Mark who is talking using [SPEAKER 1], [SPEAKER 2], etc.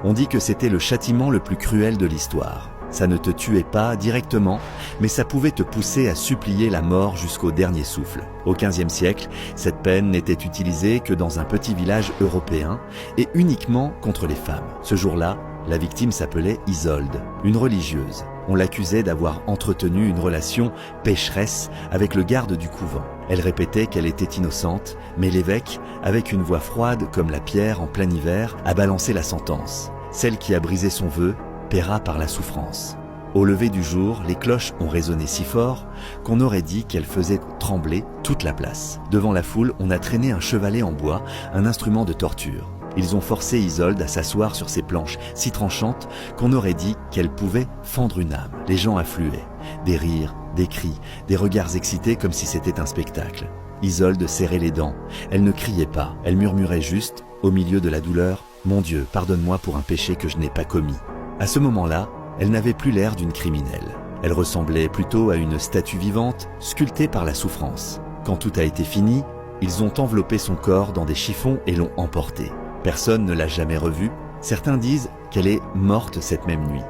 [SPEAKER 1] On dit que c'était le châtiment le plus cruel de l'histoire. Ça ne te tuait pas directement, mais ça pouvait te pousser à supplier la mort jusqu'au dernier souffle. Au XVe siècle, cette peine n'était utilisée que dans un petit village européen et uniquement contre les femmes. Ce jour-là, la victime s'appelait Isolde, une religieuse. On l'accusait d'avoir entretenu une relation pécheresse avec le garde du couvent. Elle répétait qu'elle était innocente, mais l'évêque, avec une voix froide comme la pierre en plein hiver, a balancé la sentence. Celle qui a brisé son vœu paiera par la souffrance. Au lever du jour, les cloches ont résonné si fort qu'on aurait dit qu'elles faisaient trembler toute la place. Devant la foule, on a traîné un chevalet en bois, un instrument de torture. Ils ont forcé Isolde à s'asseoir sur ces planches si tranchantes qu'on aurait dit qu'elle pouvait fendre une âme. Les gens affluaient. Des rires, des cris, des regards excités comme si c'était un spectacle. Isolde serrait les dents. Elle ne criait pas. Elle murmurait juste, au milieu de la douleur, « Mon Dieu, pardonne-moi pour un péché que je n'ai pas commis. » À ce moment-là, elle n'avait plus l'air d'une criminelle. Elle ressemblait plutôt à une statue vivante, sculptée par la souffrance. Quand tout a été fini, ils ont enveloppé son corps dans des chiffons et l'ont emportée. Personne ne l'a jamais revue. Certains disent qu'elle est morte cette même nuit.